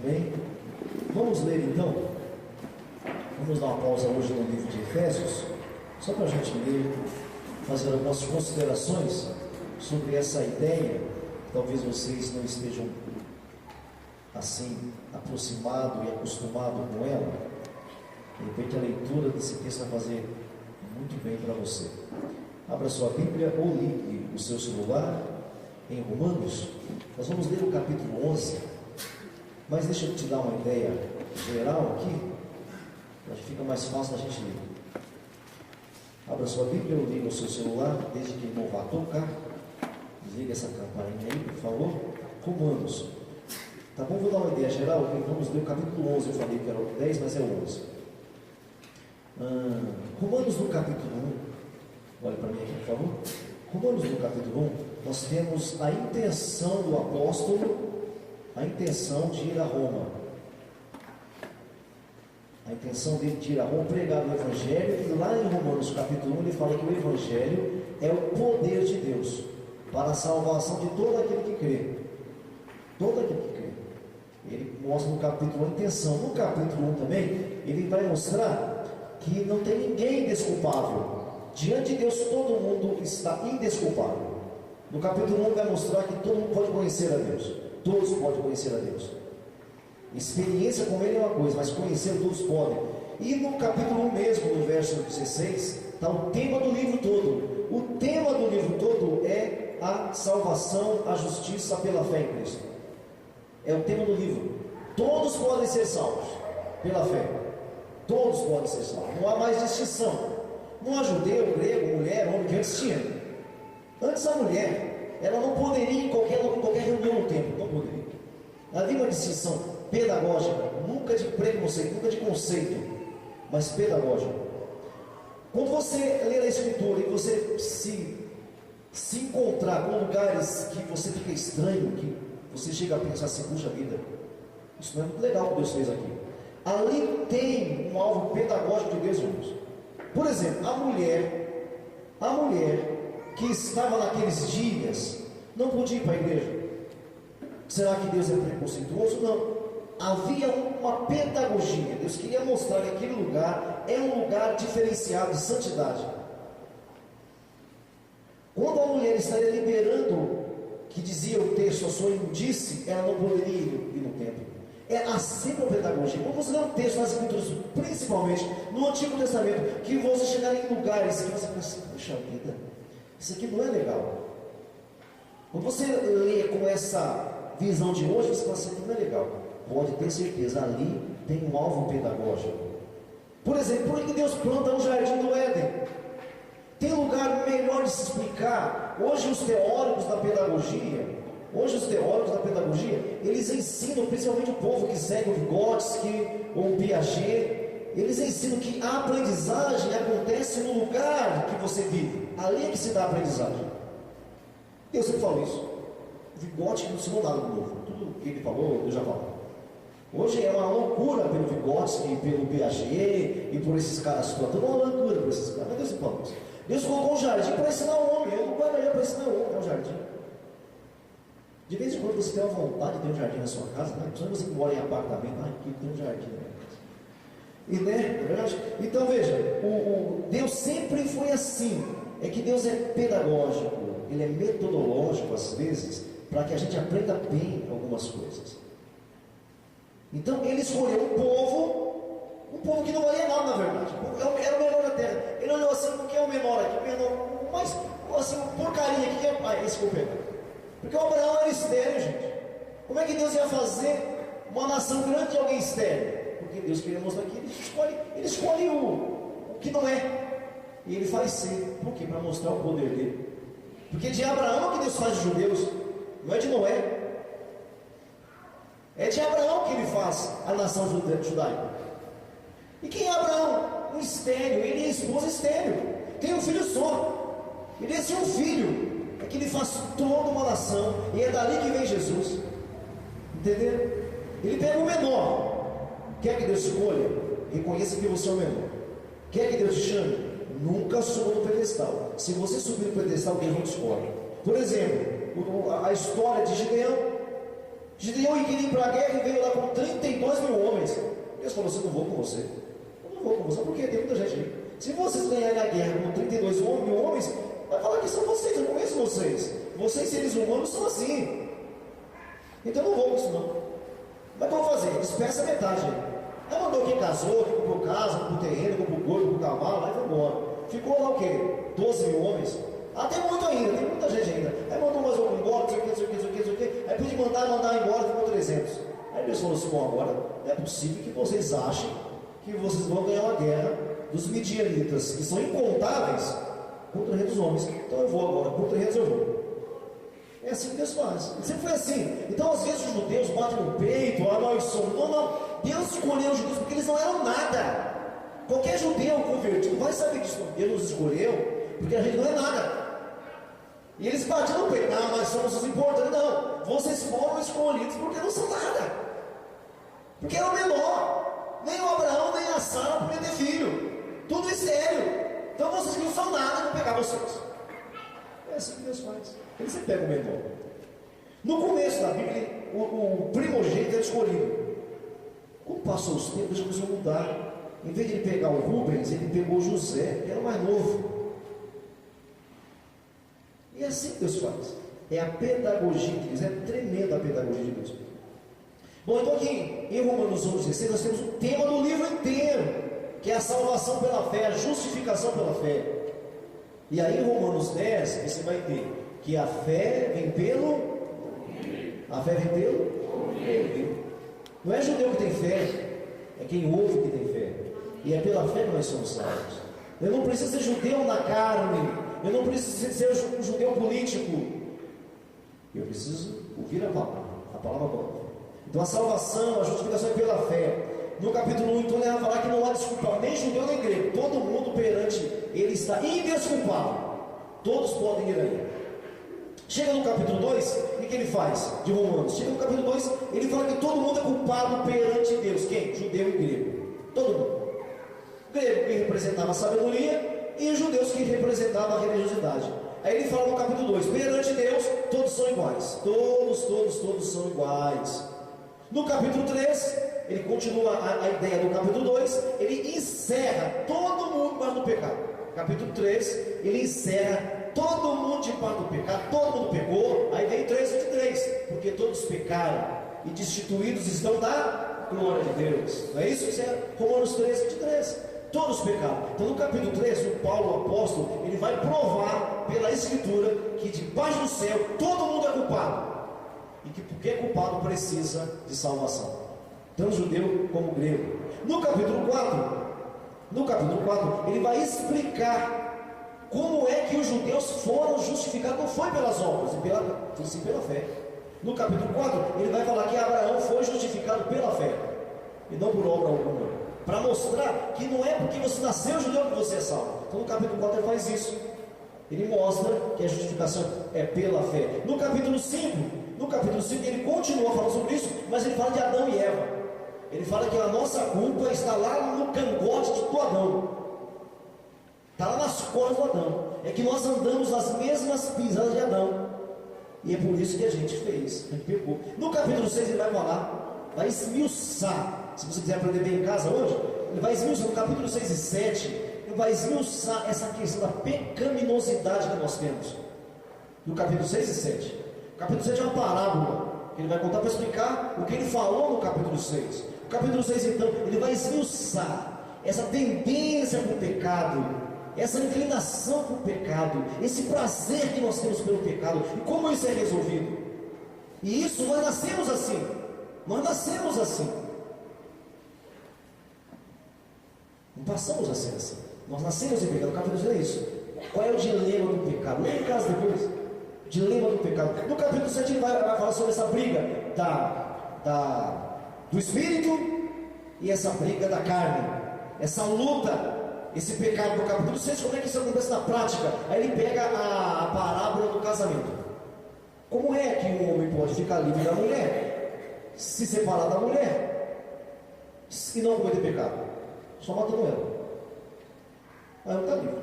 Amém? Vamos ler então. Vamos dar uma pausa hoje no livro de Efésios, só para a gente ler, fazer algumas considerações sobre essa ideia. Talvez vocês não estejam assim aproximados e acostumados com ela. De repente a leitura desse texto vai fazer muito bem para você. Abra sua Bíblia ou ligue o seu celular em Romanos. Nós vamos ler o capítulo 11, mas deixa eu te dar uma ideia geral aqui, acho que fica mais fácil da gente ler. Abra sua Bíblia ou ligue o seu celular, desde que ele não vá tocar. Desliga essa campainha aí, por favor. Romanos. Tá bom? Vou dar uma ideia geral. Vamos ler o capítulo 11. Eu falei que era o 10, mas é o 11. Romanos no capítulo 1. Olha para mim aqui, por favor. Romanos no capítulo 1. Nós temos a intenção do apóstolo, a intenção de ir a Roma. A intenção dele de ir a Roma, pregar o Evangelho. E lá em Romanos capítulo 1 ele fala que o Evangelho é o poder de Deus para a salvação de todo aquele que crê. Todo aquele que crê. Ele mostra no capítulo 1 a intenção. No capítulo 1 também, ele vai mostrar que não tem ninguém desculpável. Diante de Deus todo mundo está indesculpável. No capítulo 1 vai mostrar que todo mundo pode conhecer a Deus. Todos podem conhecer a Deus. Experiência com Ele é uma coisa, mas conhecer todos podem. E no capítulo 1 mesmo, no verso 16, está o tema do livro todo. O tema do livro todo é a salvação, a justiça pela fé em Cristo. É o tema do livro. Todos podem ser salvos pela fé. Todos podem ser salvos. Não há mais distinção. Não há judeu, grego, mulher, homem, que antes tinha. Antes a mulher, ela não poderia ir em qualquer reunião no templo. Não poderia. Havia uma distinção pedagógica, nunca de preconceito, nunca de conceito, mas pedagógica. Quando você lê a Escritura e você se encontrar com lugares que você fica estranho, que você chega a pensar assim, puxa vida, isso não é muito legal o que Deus fez aqui. Ali tem um alvo pedagógico de Deus, irmãos. Por exemplo, a mulher que estava naqueles dias não podia ir para a igreja. Será que Deus é preconceituoso? Não. Havia uma pedagogia. Deus queria mostrar que aquele lugar é um lugar diferenciado de santidade. Quando a mulher estaria liberando, que dizia o texto, a sua imundice, ela não poderia ir no templo. É assim a pedagogia. Vamos ler um texto nas Escrituras, principalmente no Antigo Testamento, que você chegar em lugares que você pensa, puxa vida, isso aqui não é legal. Quando você lê com essa visão de hoje, você fala assim, não é legal. Pode ter certeza, ali tem um alvo pedagógico. Por exemplo, por que Deus planta um jardim do Éden? Tem lugar melhor de se explicar. Hoje os teóricos da pedagogia, eles ensinam, principalmente o povo que segue o Vygotsky ou o Piaget, eles ensinam que a aprendizagem acontece no lugar que você vive. Ali é que se dá a aprendizagem. Deus sempre falou isso. O Vygotsky não ensinou nada do novo. Tudo que ele falou, eu já falei. Hoje é uma loucura pelo Vygotsky, pelo Piaget e por esses caras todos. É uma loucura por esses caras. Mas Deus sempre falou isso. Deus colocou um jardim para ensinar o homem. Ele não vai melhor para ensinar o homem, é um jardim. De vez em quando você tem uma vontade de ter um jardim na sua casa, né? Principalmente você que mora em apartamento, aqui tem um jardim na minha casa. E né, é verdade? Então veja, Deus sempre foi assim. É que Deus é pedagógico, Ele é metodológico às vezes, para que a gente aprenda bem algumas coisas. Então Ele escolheu um povo que não valia nada na verdade. Era o menor da terra. Ele olhou assim, porque é o menor aqui, o menor, mas assim, porcaria aqui, esse que eu pego. Porque o Abraão era estéril, gente. Como é que Deus ia fazer uma nação grande de alguém estéril? Porque Deus queria mostrar que Ele escolhe o que não é. E ele faz ser. Por quê? Para mostrar o poder dele. Porque de Abraão que Deus faz de judeus, não é de Noé. É de Abraão que Ele faz a nação judaica. E quem é Abraão? Um estéril. Ele e a esposa estéril. Tem um filho só. Ele é seu filho. É que Ele faz toda uma nação. E é dali que vem Jesus. Entendeu? Ele pega o menor. Quer que Deus escolha? Reconheça que você é o menor. Quer que Deus te chame? Nunca suba no pedestal. Se você subir no pedestal, Deus não te escolhe. Por exemplo, a história de Gideão. Gideão queria ir para a guerra e veio lá com 32 mil homens. Deus falou assim: eu não vou com você. Eu não vou com você, porque tem muita gente aí. Se vocês ganharem a guerra com 32 mil homens, vai falar que são vocês, eu não conheço vocês. Vocês, seres humanos, são assim. Então eu não vou com isso não. Mas o que eu vou fazer? Dispersa a metade aí. Aí mandou quem casou, quem comprou casa, comprou terreno, comprou boi, comprou cavalo, aí foi embora. Ficou lá o quê? 12 mil homens? Ah, tem muito ainda, tem muita gente ainda. Aí mandou mais um embora, não sei o que. Aí podia mandar embora, ficou 300. Aí Deus falou assim: bom, agora não é possível que vocês achem que vocês vão ganhar uma guerra dos midianitas, que são incontáveis, contra o rei dos homens. Então eu vou agora, contra eles eu vou. É assim que Deus faz. Sempre foi assim. Então às vezes os judeus batem no peito: ah, nós somos. Não. Deus escolheu os judeus porque eles não eram nada. Qualquer judeu convertido vai saber disso. Deus nos escolheu porque a gente não é nada. E eles batiam no peito: não, nós somos os importantes. Não, vocês foram escolhidos porque não são nada. Porque era o menor. Nem o Abraão, nem a Sara podiam ter filho. Tudo é sério. Então vocês não são nada, vão pegar vocês. É assim que Deus faz. Ele sempre pega o menor. No começo da Bíblia, o primogênito era escolhido. Quando passou os tempos, ele começou a mudar. Em vez de ele pegar o Rubens, ele pegou José, que era o mais novo. E é assim que Deus faz. É a pedagogia de Deus. É tremenda a pedagogia de Deus. Bom, então aqui em Romanos 11:16 nós temos o tema do livro inteiro, que é a salvação pela fé, a justificação pela fé. E aí em Romanos 10 você vai ter que a fé vem pelo não é judeu que tem fé, é quem ouve que tem fé. E é pela fé que nós somos salvos. Eu não preciso ser judeu na carne, eu não preciso ser um judeu político, eu preciso ouvir a palavra boa. Então a salvação, a justificação é pela fé. No capítulo 1, então, ele vai falar que não há desculpa, nem judeu nem grego. Todo mundo perante ele está indesculpável. Todos podem ir aí. Chega no capítulo 2, o que ele faz? De Romanos. Chega no capítulo 2, ele fala que todo mundo é culpado perante Deus. Quem? Judeu e grego. Todo mundo. Grego que representava a sabedoria e os judeus que representavam a religiosidade. Aí ele fala no capítulo 2, perante Deus, todos são iguais. Todos são iguais. No capítulo 3, ele continua a ideia do capítulo 2, ele encerra todo mundo debaixo do pecado. Capítulo 3, ele encerra todo mundo debaixo do pecado, todo mundo pecou. Aí vem 3:23, porque todos pecaram e destituídos estão da glória de Deus. Não é isso que é Romanos 3:23? Todos pecaram. Então no capítulo 3, o Paulo, o apóstolo, ele vai provar pela escritura que debaixo do céu todo mundo é culpado. E que porque é culpado precisa de salvação, tanto judeu como grego. No capítulo 4, ele vai explicar como é que os judeus foram justificados. Não foi pelas obras, foi sim pela fé. No capítulo 4, ele vai falar que Abraão foi justificado pela fé e não por obra alguma, para mostrar que não é porque você nasceu judeu que você é salvo. Então no capítulo 4 ele faz isso. Ele mostra que a justificação é pela fé. No capítulo 5 ele continua falando sobre isso, mas ele fala de Adão e Eva. Ele fala que a nossa culpa está lá no cangote do Adão, está lá nas costas do Adão. É que nós andamos nas mesmas pisadas de Adão, e é por isso que a gente fez, a gente pecou. No capítulo 6 ele vai falar, vai esmiuçar. Se você quiser aprender bem em casa hoje, ele vai esmiuçar. No capítulo 6 e 7 ele vai esmiuçar essa questão da pecaminosidade que nós temos. No capítulo 6 e 7. O capítulo 7 é uma parábola que ele vai contar para explicar o que ele falou no capítulo 6. O capítulo 6, então, ele vai esmiuçar essa tendência para o pecado, essa inclinação para o pecado, esse prazer que nós temos pelo pecado e como isso é resolvido. E isso nós nascemos assim. Não passamos a ser assim. Nós nascemos em pecado. O capítulo 6 é isso. Qual é o dilema do pecado? Leia em casa depois. Dilema do pecado. No capítulo 7 ele vai falar sobre essa briga do espírito e essa briga da carne, essa luta, esse pecado. No capítulo 6, como é que isso acontece na prática? Aí ele pega a parábola do casamento. Como é que um homem pode ficar livre da mulher, se separar da mulher e não cometer pecado? Só matando ela. Aí não está livre.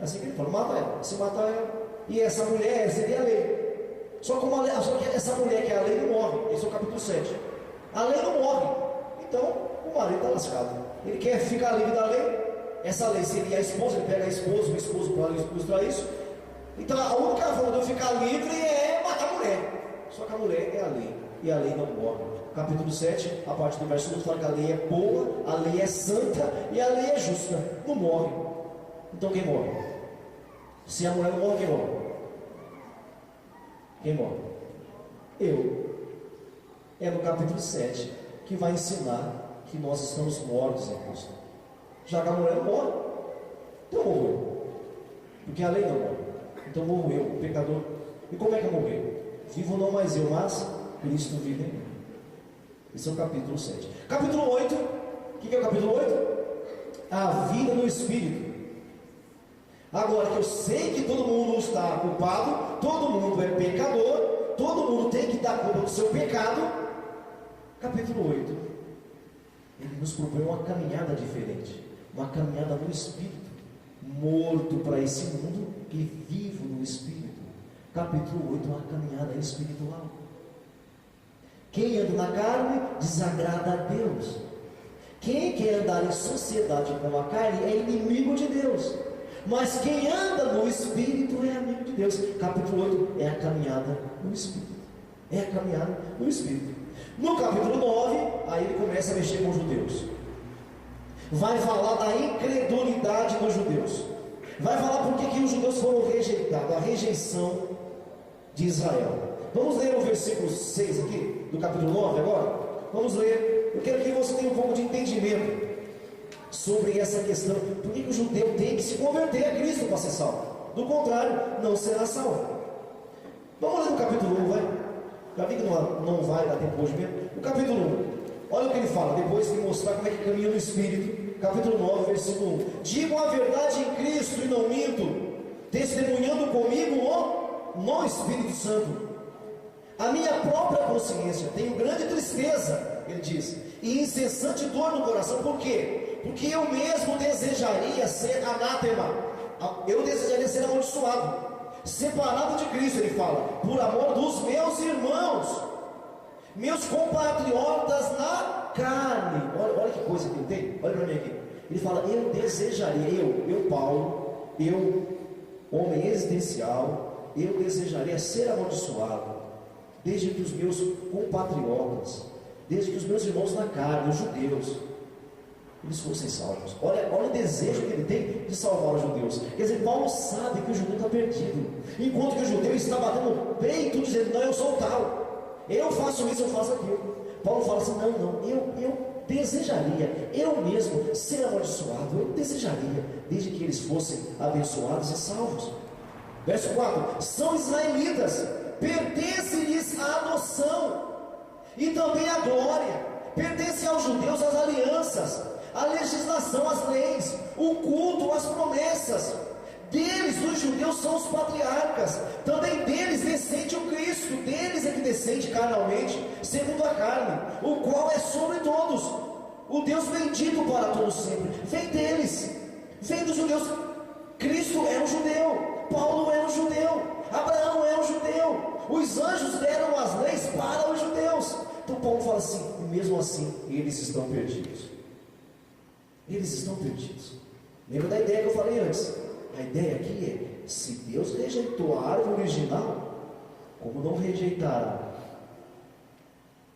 É assim que ele fala: mata ela. Se matar ela, e essa mulher seria a lei. Só que essa mulher que é a lei não morre. Esse é o capítulo 7. A lei não morre. Então o marido está lascado. Ele quer ficar livre da lei. Essa lei seria a esposa, ele pega a esposa, o esposo para ilustrar isso. Então a única forma de eu ficar livre é matar a mulher. Só que a mulher é a lei, e a lei não morre. Capítulo 7, a partir do verso 1, fala que a lei é boa, a lei é santa e a lei é justa. Não morre. Então quem morre? Se a mulher não morre, quem morre? Quem morre? Eu. É no capítulo 7 que vai ensinar que nós estamos mortos em Cristo. Já que a mulher não morre, então morro eu. Porque a lei não morre. Então morro eu, o pecador. E como é que eu morri? Vivo não mais eu, mas Cristo vive em mim. Esse é o capítulo 7. Capítulo 8. O que é o capítulo 8? A vida no Espírito. Agora que eu sei que todo mundo está culpado, todo mundo é pecador, todo mundo tem que dar conta do seu pecado. Capítulo 8. Ele nos propõe uma caminhada diferente. Uma caminhada no Espírito. Morto para esse mundo e vivo no Espírito. Capítulo 8, uma caminhada espiritual. Quem anda na carne desagrada a Deus. Quem quer andar em sociedade com a carne é inimigo de Deus. Mas quem anda no Espírito é amigo de Deus. Capítulo 8 é a caminhada no Espírito. É a caminhada no Espírito. No capítulo 9, aí ele começa a mexer com os judeus. Vai falar da incredulidade dos judeus. Vai falar por que os judeus foram rejeitados, a rejeição de Israel. Vamos ler o versículo 6 aqui, do capítulo 9 agora? Vamos ler. Eu quero que você tenha um pouco de entendimento sobre essa questão. Por que o judeu tem que se converter a Cristo para ser salvo? Do contrário, não será salvo. Vamos ler no capítulo 1, vai? Já vi que não vai dar tempo hoje mesmo. O capítulo 1. Olha o que ele fala, depois de mostrar como é que caminha no Espírito. Capítulo 9, versículo 1. Digo a verdade em Cristo e não minto, testemunhando comigo no Espírito Santo. A minha própria consciência, tenho grande tristeza, ele diz, e incessante dor no coração. Por quê? Porque eu mesmo desejaria ser anátema. Eu desejaria ser amaldiçoado, separado de Cristo, ele fala, por amor dos meus irmãos, meus compatriotas na carne. Olha que coisa que ele tem. Olha para mim aqui. Ele fala, eu desejaria, eu Paulo, eu, homem existencial, eu desejaria ser amaldiçoado, desde que os meus compatriotas, desde que os meus irmãos na carne, os judeus, eles fossem salvos. Olha o desejo que ele tem de salvar os judeus. Quer dizer, Paulo sabe que o judeu está perdido, enquanto que o judeu está batendo no peito, dizendo, não, eu sou tal, eu faço isso, eu faço aquilo. Paulo fala assim, não, eu desejaria, eu mesmo, ser amaldiçoado, eu desejaria, desde que eles fossem abençoados e salvos. Verso 4, são israelitas, pertence-lhes a adoção, e também a glória, pertence aos judeus as alianças, a legislação, as leis, o culto, as promessas. Deles, dos judeus, são os patriarcas, também deles descende o Cristo, deles é que descende carnalmente, segundo a carne, o qual é sobre todos, o Deus bendito para todos sempre. Vem deles, vem dos judeus. Cristo é um judeu, Paulo é um judeu, Abraão é um judeu, os anjos deram as leis para os judeus. Então Paulo fala assim, mesmo assim, eles estão perdidos. Eles estão perdidos. Lembra da ideia que eu falei antes? A ideia aqui é, se Deus rejeitou a árvore original, como não rejeitará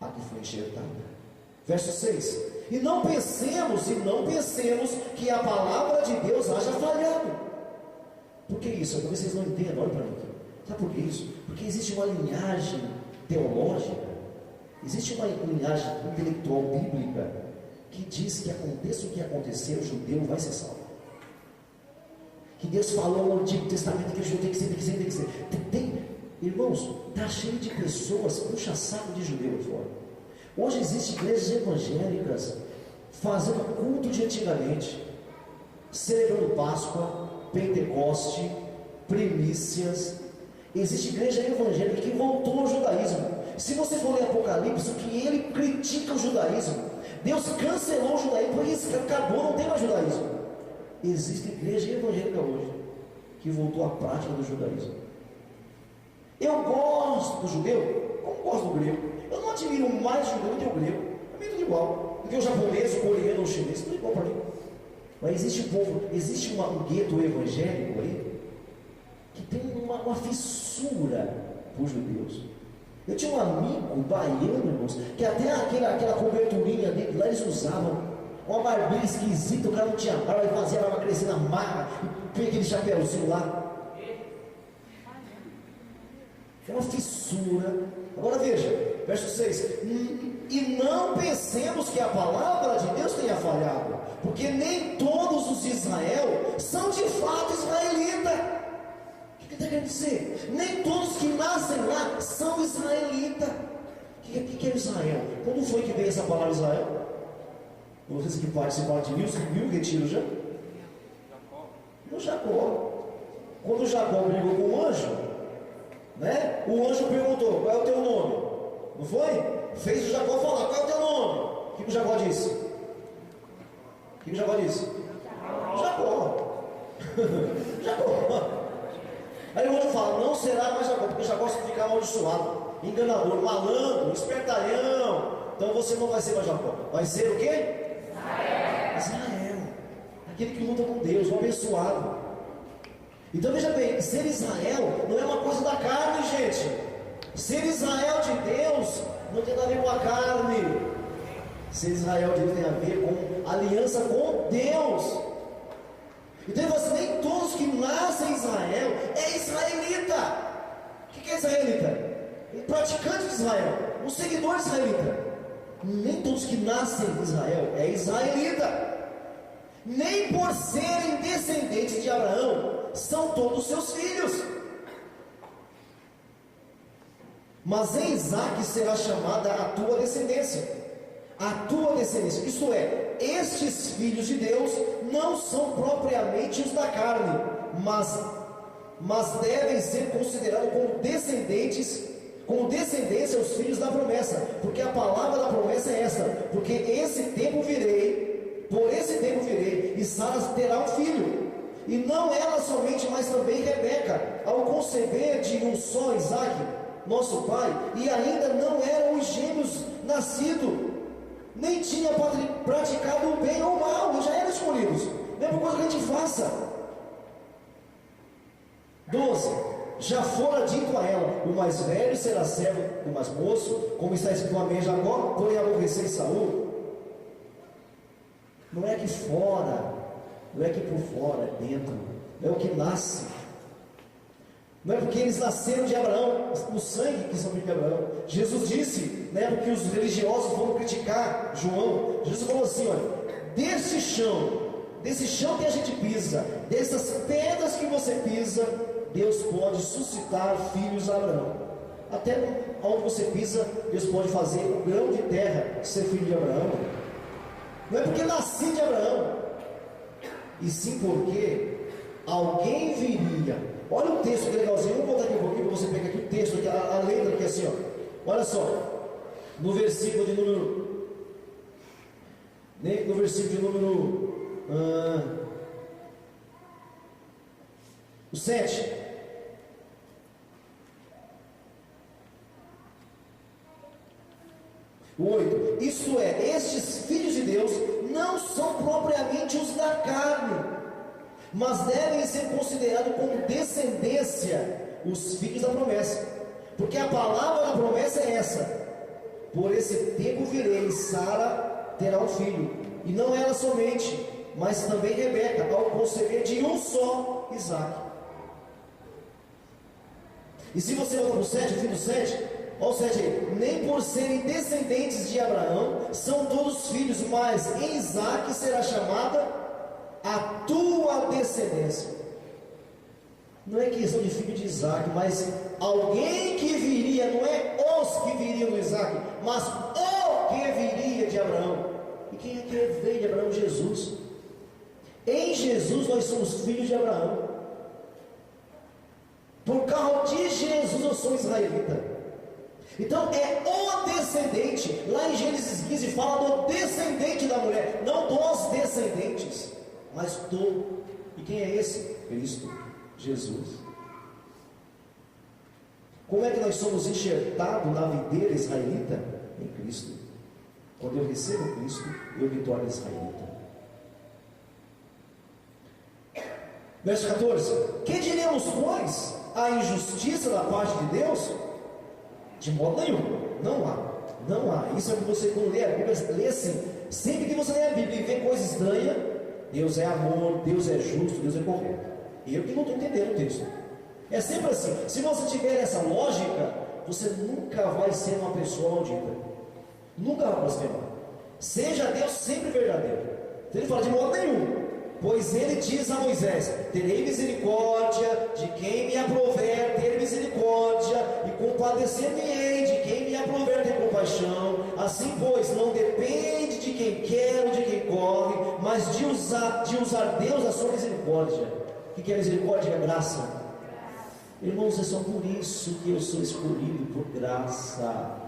a que foi enxertada? Verso 6. E não pensemos que a palavra de Deus haja falhado. Por que isso? Talvez vocês não entendam, olha para mim. Sabe por que isso? Porque existe uma linhagem teológica, existe uma linhagem intelectual bíblica, que diz que aconteça o que acontecer, o judeu vai ser salvo. Que Deus falou no Antigo Testamento que o judeu tem que ser. Irmãos, está cheio de pessoas, puxa-saco de judeus fora. Hoje existem igrejas evangélicas fazendo culto de antigamente, celebrando Páscoa, Pentecoste, primícias. Existe igreja evangélica que voltou ao judaísmo. Se você for ler Apocalipse, o que ele critica o judaísmo, Deus cancelou o judaísmo, porque isso acabou, não tem mais judaísmo. Existe igreja evangélica hoje que voltou à prática do judaísmo. Eu gosto do judeu, como gosto do grego. Eu não admiro mais o judeu do que o grego. É meio tudo igual. Do que o japonês, o coreano ou o chinês, tudo igual para mim. Mas existe um povo, existe um gueto evangélico aí, que tem uma fissura por judeus. Eu tinha um amigo baiano, irmãos, que até aquela coberturinha dele lá eles usavam. Uma barbinha esquisita, o cara não tinha barba, ele fazia a barba crescer na marra, e põe aquele chapéuzinho lá. É uma fissura. Agora veja, verso 6: e não pensemos que a palavra de Deus tenha falhado, porque nem todos os de Israel são de fato israelitas. O que ele está querendo dizer? Nem todos que nascem lá são israelitas. O que é Israel? Quando foi que veio essa palavra Israel? Vocês que participaram de mil retiros já? No Jacó. Quando Jacó brigou com o anjo, né? O anjo perguntou: qual é o teu nome? Não foi? Fez o Jacó falar: qual é o teu nome? O que o Jacó disse? O que o Jacó disse? Jacó. Jacó. Aí o anjo fala: não será mais Jacó, porque Jacó significa amaldiçoado, enganador, malandro, espertalhão. Então você não vai ser mais Jacó. Vai ser o quê? Israel. Aquele que luta com Deus, o abençoado. Então veja bem, ser Israel não é uma coisa da carne, gente. Ser Israel de Deus não tem nada a ver com a carne. Ser Israel de Deus tem a ver com aliança com Deus. Então você, nem todos que nascem em Israel é israelita. O que é israelita? Um praticante de Israel, um seguidor de israelita. Nem todos que nascem em Israel é israelita. Nem por serem descendentes de Abraão são todos seus filhos. Mas em Isaque será chamada a tua descendência. A tua descendência, isto é, estes filhos de Deus não são propriamente os da carne, mas devem ser considerados como descendência os filhos da promessa, porque a palavra da promessa é esta: porque por esse tempo virei, e Sara terá um filho, e não ela somente, mas também Rebeca, ao conceber de um só Isaque, nosso pai, e ainda não eram os gêmeos nascidos, nem tinha praticado o bem ou o mal, e já eram escolhidos. Não é por coisa que a gente faça. 12. Já fora dito a ela: o mais velho será servo do mais moço, como está escrito: amém Jacó, porém aborrecei Saul. Não é aqui fora, não é aqui por fora, é dentro, é o que nasce. Não é porque eles nasceram de Abraão, no sangue que são filhos de Abraão. Jesus disse, né, porque os religiosos foram criticar João. Jesus falou assim: olha, desse chão que a gente pisa, dessas pedras que você pisa, Deus pode suscitar filhos a Abraão. Até onde você pisa, Deus pode fazer o grão de terra ser filho de Abraão. Não é porque nasci de Abraão, e sim porque alguém viria. Olha o texto que legalzinho. Vamos voltar aqui um pouquinho para você pegar aqui o texto, aqui, a letra aqui assim, ó. Olha só, no versículo de número 7. O 8. Isto é, estes filhos de Deus não são propriamente os da carne, mas devem ser considerados como descendência os filhos da promessa, porque a palavra da promessa é essa: por esse tempo virei, e Sara terá um filho, e não ela somente, mas também Rebeca, ao conceber de um só Isaque. E se você voltar para o 7, o fim do 7, olha o 7 aí: nem por serem descendentes de Abraão são todos filhos, mas em Isaque será chamada a tua descendência. Não é questão de filho de Isaque, mas alguém que viria, não é os que viriam do Isaque, mas o que viria de Abraão. E quem é que veio de Abraão? Jesus. Em Jesus nós somos filhos de Abraão. Por causa de Jesus eu sou israelita. Então é o descendente. Lá em Gênesis 15 fala do descendente da mulher, não dos descendentes, mas do. E quem é esse? Cristo Jesus. Como é que nós somos enxertados na videira israelita? Em Cristo. Quando eu recebo Cristo, eu me torno israelita. Verso 14: que diremos, pois? A injustiça da parte de Deus? De modo nenhum, não há. Não há. Isso é que você, quando lê a Bíblia, lê assim. Sempre que você lê a Bíblia e vê coisa estranha, Deus é amor, Deus é justo, Deus é correto. Eu que não estou entendendo o texto. É sempre assim. Se você tiver essa lógica, você nunca vai ser uma pessoa maldita. Nunca vai prosperar. Seja Deus sempre verdadeiro. Então ele fala: de modo nenhum. Pois ele diz a Moisés: terei misericórdia de quem me aprouver ter misericórdia, e compadecer-me-ei de quem me aprouver ter compaixão. Assim, pois, não depende de quem quer ou de quem corre, mas de usar Deus a sua misericórdia. O que é misericórdia? É graça. Irmãos, é só por isso que eu sou escolhido, por graça,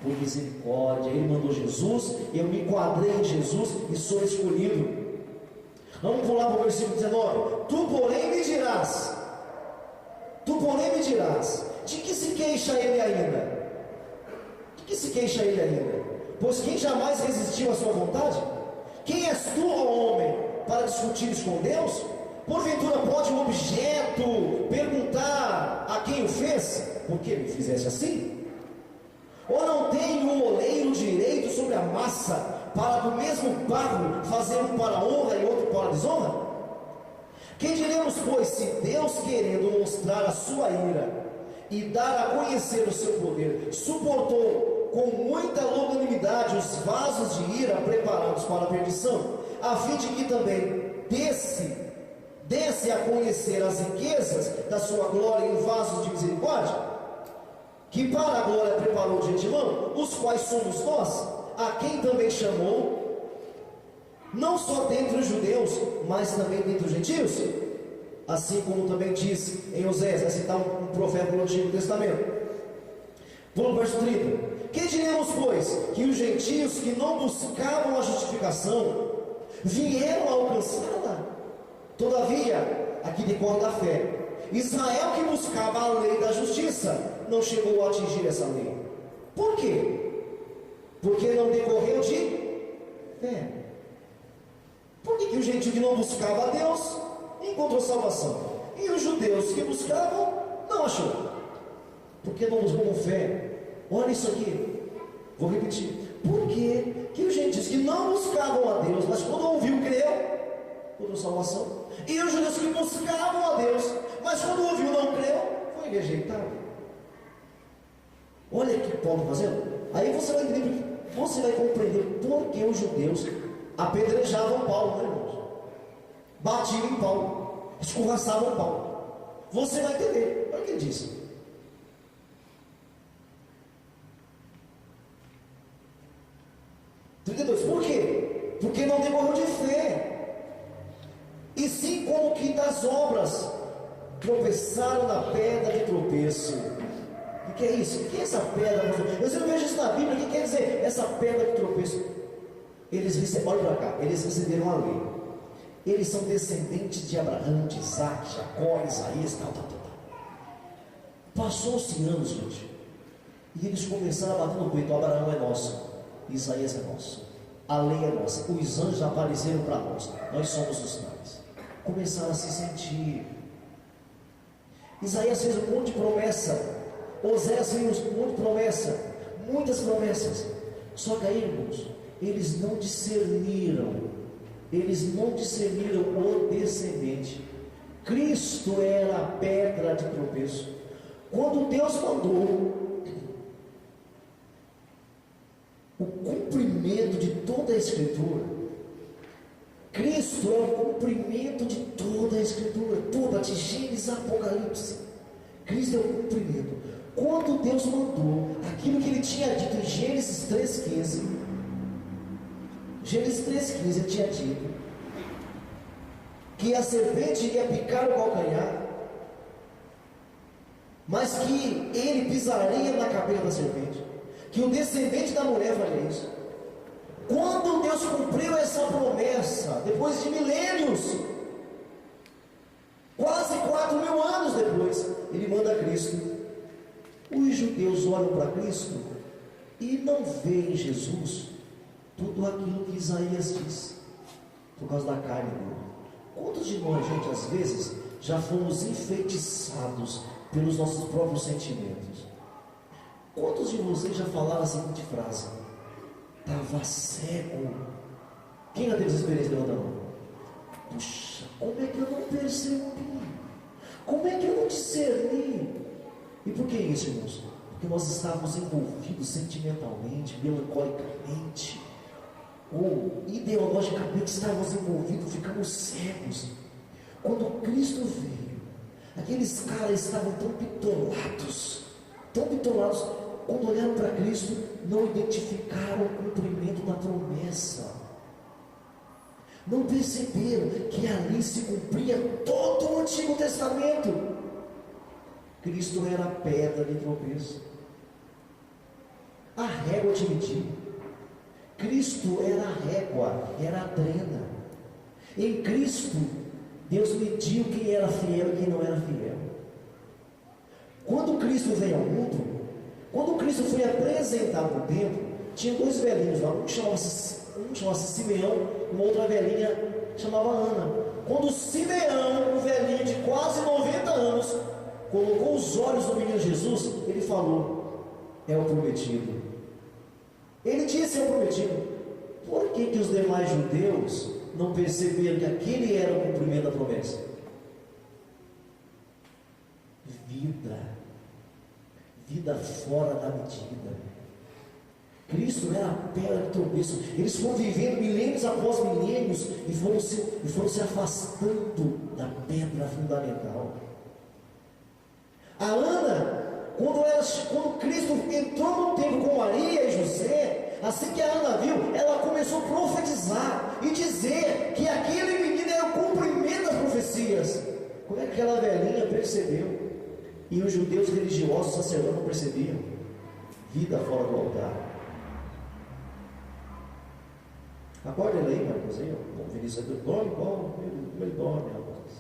por misericórdia. Ele mandou Jesus, eu me enquadrei em Jesus e sou escolhido. Vamos pular para o versículo 19. Tu porém me dirás, de que se queixa ele ainda? De que se queixa ele ainda? Pois quem jamais resistiu à sua vontade? Quem és tu, ó homem, para discutires com Deus? Porventura pode um objeto perguntar a quem o fez, por que me fizeste assim? Ou não tem o oleiro direito sobre a massa, para do mesmo barro fazer um para a honra e outro para a desonra? Que diremos, pois, se Deus, querendo mostrar a sua ira e dar a conhecer o seu poder, suportou com muita longanimidade os vasos de ira preparados para a perdição, a fim de que também desse a conhecer as riquezas da sua glória em vasos de misericórdia, que para a glória preparou de antemão, os quais somos nós, a quem também chamou, não só dentre os judeus, mas também dentre os gentios, assim como também diz em Oséias, vai citar um profeta do Antigo Testamento. Vamos ao verso 30. Que diremos, pois, que os gentios que não buscavam a justificação vieram a alcançá-la? Todavia, aqui decorre da fé. Israel, que buscava a lei da justiça, não chegou a atingir essa lei. Por quê? Porque não decorreu de fé. Por que o gentio que não buscava a Deus encontrou salvação? E os judeus que buscavam, não achou. Porque não buscou com fé. Olha isso aqui. Vou repetir. Por que os gentios que não buscavam a Deus, mas quando ouviu, creu, encontrou salvação? E os judeus que buscavam a Deus, mas quando ouviu, não creu, foi rejeitado. Olha o que Paulo está fazendo. Aí você vai entender, você vai compreender por que os judeus apedrejavam Paulo, né, irmãos? Batiam em Paulo, escorraçavam Paulo. Você vai entender. Olha o que ele disse. Por quê? Porque não decorreu de fé, e sim como que das obras, tropeçaram na pedra de tropeço. O que é isso? O que é essa pedra? Eu não vejo isso na Bíblia. O que quer dizer essa pedra de tropeço? Olha para cá, eles receberam a lei. Eles são descendentes de Abraão, de Isaac, Jacó, Isaías, tal. Passou-se anos, gente, e eles começaram a bater no peito: Abraão é nosso, Isaías é nosso, a lei é nossa, os anjos apareceram para nós somos os pais. Começaram a se sentir. Isaías fez um monte de promessa, Oséias fez um monte de promessa, muitas promessas. Só que aí, irmãos, eles não discerniram o descendente. Cristo era a pedra de tropeço. Quando Deus mandou o cumprimento de toda a Escritura, Cristo é o cumprimento de toda a Escritura, toda, de Gênesis a Apocalipse. Cristo é o cumprimento. Quando Deus mandou aquilo que Ele tinha dito em Gênesis 3,15, Ele tinha dito que a serpente iria picar o calcanhar, mas que ele pisaria na cabeça da serpente, que o descendente da mulher faria isso. Quando Deus cumpriu essa promessa, depois de milênios, quase 4.000 anos depois, Ele manda Cristo. os judeus olham para Cristo e não veem em Jesus tudo aquilo que Isaías diz, por causa da carne dele. Quantos de nós, gente, às vezes, já fomos enfeitiçados pelos nossos próprios sentimentos? Quantos de vocês já falaram a seguinte frase: estava cego? Quem já teve essa experiência? Levanta a mão. Puxa, como é que eu não percebi? Como é que eu não discerni? E por que isso, irmãos? Porque nós estávamos envolvidos sentimentalmente, melancolicamente, ou ideologicamente estávamos envolvidos, ficamos cegos. Quando Cristo veio, aqueles caras estavam tão bitolados, quando olharam para Cristo, não identificaram o cumprimento da promessa, não perceberam que ali se cumpria todo o Antigo Testamento. Cristo era a pedra de tropeço, a régua de medir. Cristo era a régua, era a trena. Em Cristo, Deus mediu quem era fiel e quem não era fiel. Quando Cristo veio ao mundo, quando Cristo foi apresentado no templo, tinha dois velhinhos lá, um chamava-se Simeão, uma outra velhinha chamava Ana. Quando Simeão, um velhinho de quase 90 anos, colocou os olhos no menino Jesus, ele falou: é o prometido. Ele disse: é o prometido. Por que os demais judeus não perceberam que aquele era o cumprimento da promessa? Vida fora da medida. Cristo era a pedra de tropeço. Eles foram vivendo milênios após milênios e foram se afastando da pedra fundamental. A Ana, quando Cristo entrou no templo com Maria e José, assim que a Ana viu, ela começou a profetizar e dizer que aquele menino era o cumprimento das profecias. Como é que aquela velhinha percebeu? E os judeus religiosos, sacerdotes, não percebiam? Vida fora do altar. Acorda ele aí, Marcos, aí, ó. O Vinícius dorme igual, ele dorme, rapaz.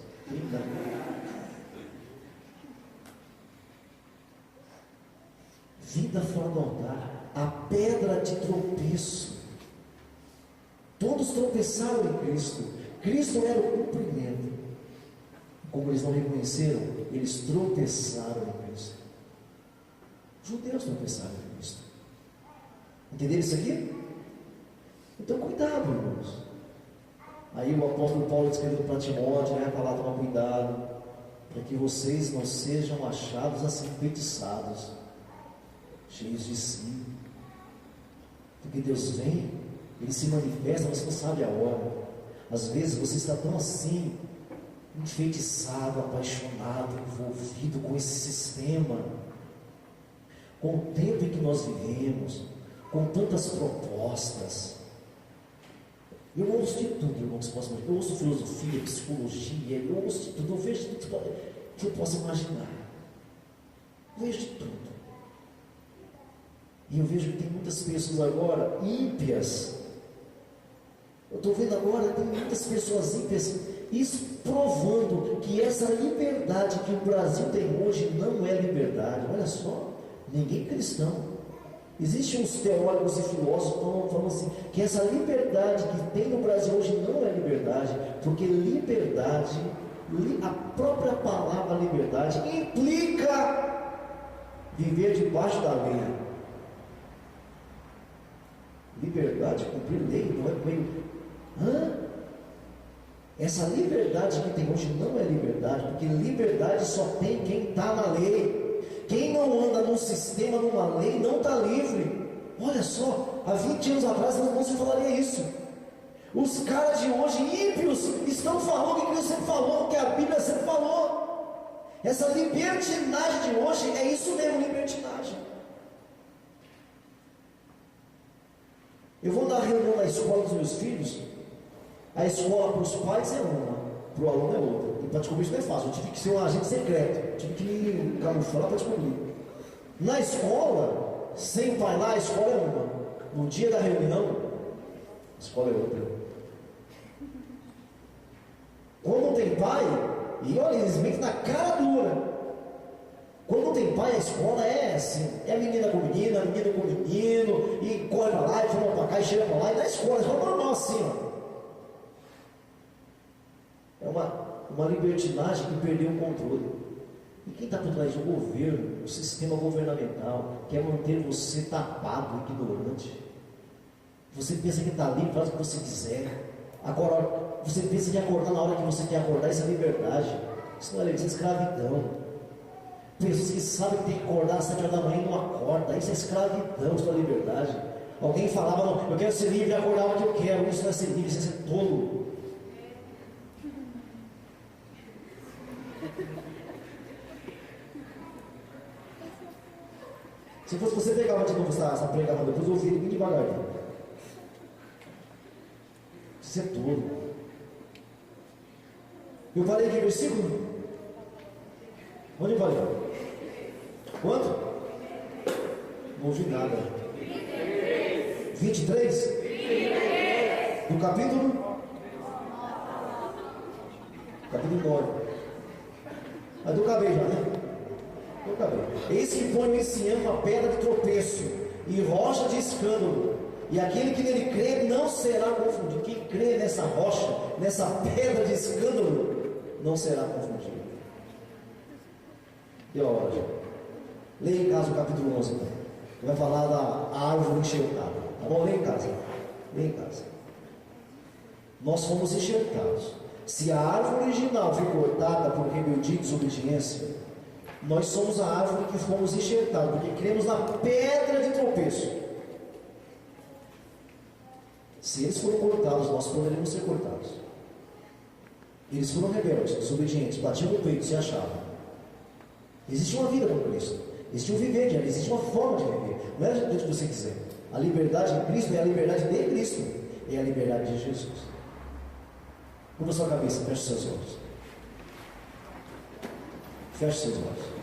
Vida fora do altar, a pedra de tropeço. Todos tropeçaram em Cristo. Cristo era o cumprimento. Como eles não reconheceram, eles tropeçaram em Cristo. Os judeus tropeçaram em Cristo. Entenderam isso aqui? Então cuidado, irmãos. Aí o apóstolo Paulo escreveu para Timóteo, né, para lá tomar cuidado, para que vocês não sejam achados assim enfeitiçados, cheios de si. Porque Deus vem, Ele se manifesta, você não sabe a hora. Às vezes você está tão assim, enfeitiçado, apaixonado, envolvido com esse sistema, com o tempo em que nós vivemos, com tantas propostas. Eu ouço de tudo, irmãos, eu ouço filosofia, psicologia, eu ouço de tudo, eu vejo de tudo que eu posso imaginar. Eu vejo de tudo. E eu vejo que tem muitas pessoas agora ímpias. Eu estou vendo agora, tem muitas pessoas ímpias, isso provando que essa liberdade que o Brasil tem hoje não é liberdade. Olha só, ninguém cristão. Existem uns teólogos e filósofos que falam assim, que essa liberdade que tem no Brasil hoje não é liberdade, porque liberdade, a própria palavra liberdade, implica viver debaixo da lei. Liberdade, cumprir lei, não é meio. Essa liberdade que tem hoje não é liberdade, porque liberdade só tem quem está na lei. Quem não anda num sistema, numa lei, não está livre. Olha só, há 20 anos atrás não se falaria isso. Os caras de hoje, ímpios, estão falando o que Deus sempre falou, o que a Bíblia sempre falou. Essa libertinagem de hoje é isso mesmo, libertinagem. Eu vou dar reunião na escola dos meus filhos. A escola para os pais é uma, para o aluno é outra. E para descobrir isso não é fácil. Eu tive que ser um agente secreto. Eu tive que me camuflar para descobrir. Na escola, sem o pai lá, a escola é uma. No dia da reunião, a escola é outra. Quando não tem pai, e olha, eles mentem na cara dura. Quando tem pai, a escola é assim, é menina com menina, menino com menino, e corre para lá, e fala para cá, e chega para lá, e na escola é normal assim, ó. É uma libertinagem que perdeu o controle. E quem está por trás do governo, o sistema governamental, quer manter você tapado, ignorante. Você pensa que está livre, faz o que você quiser. Agora, você pensa que acordar na hora que você quer acordar, isso é liberdade. Isso não é liberdade, isso é escravidão. Pessoas que sabem que tem que acordar às 7 horas da manhã e não acorda. Isso é escravidão, isso não é liberdade. Alguém falava, não, eu quero ser livre e acordar a hora que eu quero. Isso não é ser livre, isso é ser tolo. Se fosse você pegava de novo essa pregação, depois eu ouvi bem devagarzinho. Isso é tolo. Eu falei que versículo? Onde eu falei? Quanto? Não ouvi nada. 23? Do capítulo? Capítulo 9. Mas eu acabei já, né? Eu acabei. Eis que põe nesse ano uma pedra de tropeço e rocha de escândalo. E aquele que nele crê não será confundido. Quem crê nessa rocha, nessa pedra de escândalo, não será confundido. Deu a hora, gente. Leia em casa o capítulo 11, então. Vai falar da árvore enxertada. Tá bom? Leia em casa. Leia em casa. Nós fomos enxertados. Se a árvore original foi cortada por rebeldia e desobediência, nós somos a árvore que fomos enxertados, porque cremos na pedra de tropeço. Se eles foram cortados, nós poderemos ser cortados. Eles foram rebeldes, desobedientes, batiam no peito, se achavam. Existe uma vida com Cristo, existe um viver diário, existe uma forma de viver. Não é do que você quiser. A liberdade em Cristo é a liberdade de Cristo, é a liberdade de Jesus. Curva sua cabeça, feche seus olhos. Feche seus olhos.